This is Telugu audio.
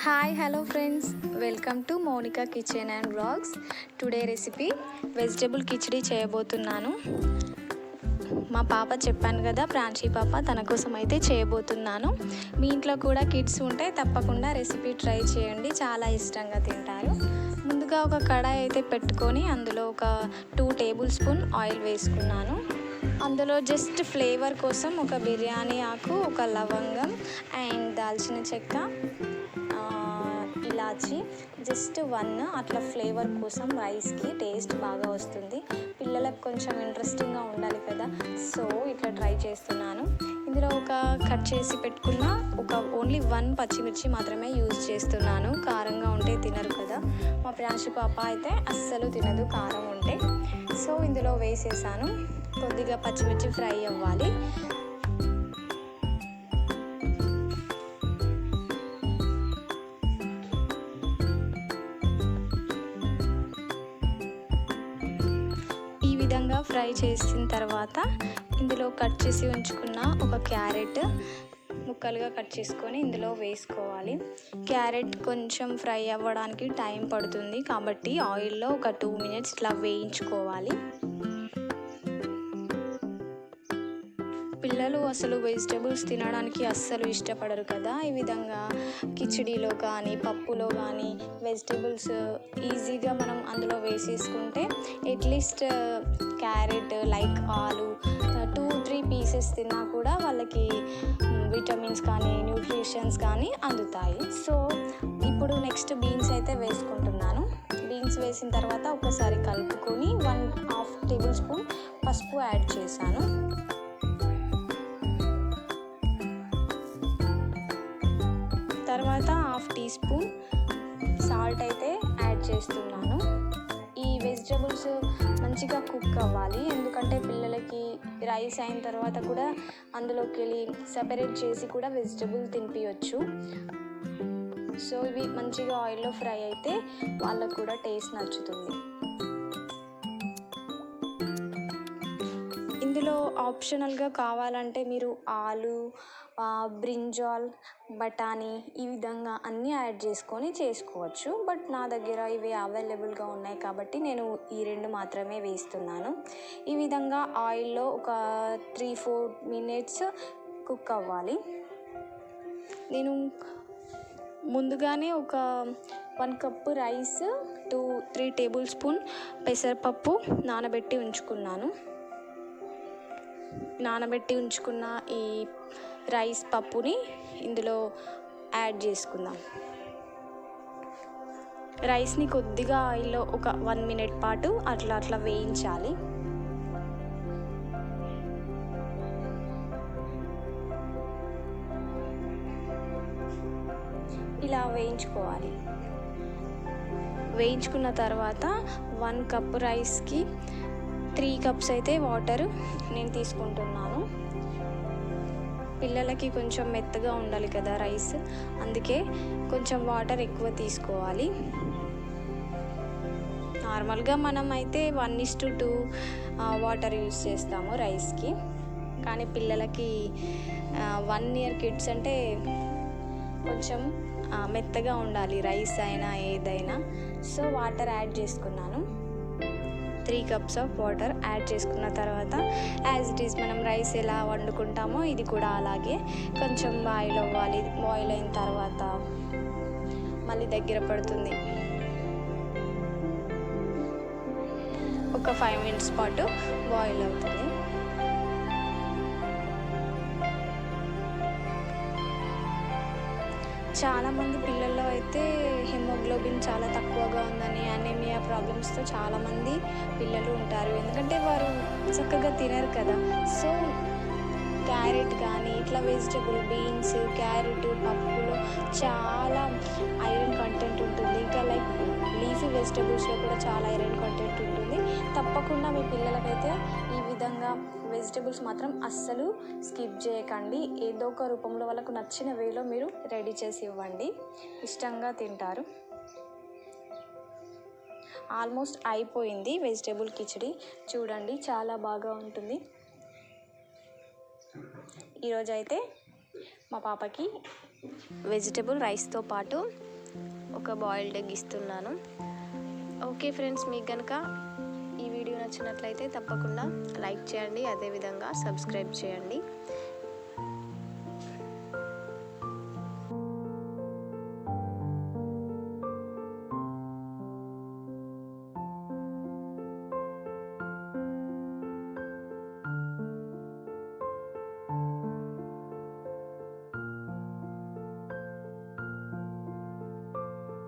Hi hello friends, welcome to Monica kitchen and vlogs. Today recipe vegetable khichdi చేయబోతున్నాను. మా పాప చెప్పాను కదా, ప్రాంశీ పాప, తన కోసం అయితే చేయబోతున్నాను. మీ ఇంట్లో కూడా కిడ్స్ ఉంటే తప్పకుండా రెసిపీ ట్రై చేయండి, చాలా ఇష్టంగా తింటారు. ముందుగా ఒక కడాయి అయితే పెట్టుకొని అందులో ఒక 2 టేబుల్ స్పూన్ ఆయిల్ వేసుకున్నాను. అందులో జస్ట్ ఫ్లేవర్ కోసం ఒక బిర్యానీ ఆకు, ఒక లవంగం అండ్ దాల్చిన చెక్క, ఇలాచి, జస్ట్ 1 అట్లా ఫ్లేవర్ కోసం. రైస్కి టేస్ట్ బాగా వస్తుంది. పిల్లలకు కొంచెం ఇంట్రెస్టింగ్గా ఉండాలి కదా, సో ఇట్లా ట్రై చేస్తున్నాను. ఇందులో ఒక కట్ చేసి పెట్టుకున్న ఓన్లీ 1 పచ్చిమిర్చి మాత్రమే యూజ్ చేస్తున్నాను. కారంగా ఉంటే తినరు కదా. మా ప్రాంశీ పాప అయితే అస్సలు తినదు కారం ఉంటే. సో ఇందులో వేసేసాను. కొద్దిగా పచ్చిమిర్చి ఫ్రై అవ్వాలి. విధంగా ఫ్రై చేసిన తర్వాత ఇందులో కట్ చేసి ఉంచుకున్న ఒక క్యారెట్ ముక్కలుగా కట్ చేసుకొని ఇందులో వేసుకోవాలి. క్యారెట్ కొంచెం ఫ్రై అవ్వడానికి టైం పడుతుంది కాబట్టి ఆయిల్లో ఒక 2 మినిట్స్ ఇట్లా వేయించుకోవాలి. పిల్లలు అసలు వెజిటేబుల్స్ తినడానికి అస్సలు ఇష్టపడరు కదా. ఈ విధంగా కిచడీలో కానీ పప్పులో కానీ వెజిటేబుల్స్ ఈజీగా మనం అందులో వేసేసుకుంటే అట్లీస్ట్ క్యారెట్ లైక్ ఆలు 2-3 పీసెస్ తిన్నా కూడా వాళ్ళకి విటమిన్స్ కానీ న్యూట్రిషన్స్ కానీ అందుతాయి. సో ఇప్పుడు నెక్స్ట్ బీన్స్ అయితే వేసుకుంటున్నాను. బీన్స్ వేసిన తర్వాత ఒకసారి కలుపుకొని 1/2 టేబుల్ స్పూన్ పసుపు యాడ్ చేశాను. తర్వాత 1/2 టీ స్పూన్ సాల్ట్ అయితే యాడ్ చేస్తున్నాను. ఈ వెజిటబుల్స్ మంచిగా కుక్ అవ్వాలి, ఎందుకంటే పిల్లలకి రైస్ అయిన తర్వాత కూడా అందులోకి వెళ్ళి సెపరేట్ చేసి కూడా వెజిటబుల్ తినిపించవచ్చు. సో ఇవి మంచిగా ఆయిల్లో ఫ్రై అయితే వాళ్ళకు కూడా టేస్ట్ నచ్చుతుంది. ఇందులో ఆప్షనల్గా కావాలంటే మీరు ఆలు, బ్రింజాల్, బఠానీ ఈ విధంగా అన్నీ యాడ్ చేసుకొని చేసుకోవచ్చు. బట్ నా దగ్గర ఇవి అవైలబుల్గా ఉన్నాయి కాబట్టి నేను ఈ 2 మాత్రమే వేస్తున్నాను. ఈ విధంగా ఆయిల్లో ఒక 3-4 మినిట్స్ కుక్ అవ్వాలి. నేను ముందుగానే ఒక 1 కప్పు రైస్, 2-3 టేబుల్ స్పూన్ పెసరపప్పు నానబెట్టి ఉంచుకున్నాను. నానబెట్టి ఉంచుకున్న ఈ రైస్ పప్పుని ఇందులో యాడ్ చేసుకుందాం. రైస్ని కొద్దిగా ఆయిల్లో ఒక 1 మినిట్ పాటు అట్లా వేయించాలి. ఇలా వేయించుకోవాలి. వేయించుకున్న తర్వాత 1 కప్ రైస్కి 3 కప్స్ అయితే వాటర్ నేను తీసుకుంటున్నాను. పిల్లలకి కొంచెం మెత్తగా ఉండాలి కదా రైస్, అందుకే కొంచెం వాటర్ ఎక్కువ తీసుకోవాలి. నార్మల్గా మనం అయితే 1:2 వాటర్ యూస్ చేస్తాము రైస్కి, కానీ పిల్లలకి 1 ఇయర్ కిడ్స్ అంటే కొంచెం మెత్తగా ఉండాలి రైస్ అయినా ఏదైనా. సో వాటర్ యాడ్ చేసుకున్నాను. 3 కప్స్ ఆఫ్ వాటర్ యాడ్ చేసుకున్న తర్వాత యాజ్ ఇట్ ఈస్ మనం రైస్ ఎలా వండుకుంటామో ఇది కూడా అలాగే కొంచెం బాయిల్ అవ్వాలి. బాయిల్ అయిన తర్వాత మళ్ళీ దగ్గర పడుతుంది. ఒక 5 మినిట్స్ పాటు బాయిల్ అవుతుంది. చాలామంది పిల్లల్లో అయితే హిమోగ్లోబిన్ చాలా తక్కువగా ఉందని, అనీమియా ప్రాబ్లమ్స్తో చాలామంది పిల్లలు ఉంటారు, ఎందుకంటే వారు చక్కగా తినరు కదా. సో క్యారెట్ కానీ ఇట్లా వెజిటబుల్ బీన్స్, క్యారెట్, పప్పులో చాలా ఐరన్ కంటెంట్ ఉంటుంది. ఇంకా లైక్ లీఫీ వెజిటబుల్స్లో కూడా చాలా ఐరన్ కంటెంట్ ఉంటుంది. తప్పకుండా మీ పిల్లలకైతే ఈ విధంగా వెజిటబుల్స్ మాత్రం అస్సలు స్కిప్ చేయకండి. ఏదో ఒక రూపంలో వాళ్ళకు నచ్చిన వేలో మీరు రెడీ చేసి ఇవ్వండి, ఇష్టంగా తింటారు. ఆల్మోస్ట్ అయిపోయింది వెజిటేబుల్ కిచడీ. చూడండి, చాలా బాగా ఉంటుంది. ఈరోజైతే మా పాపకి వెజిటేబుల్ రైస్తో పాటు ఒక బాయిల్డ్ ఎగ్ ఇస్తున్నాను. ఓకే ఫ్రెండ్స్, మీకు కనుక ఈ వీడియో నచ్చినట్లయితే తప్పకుండా లైక్ చేయండి, అదేవిధంగా సబ్స్క్రైబ్ చేయండి.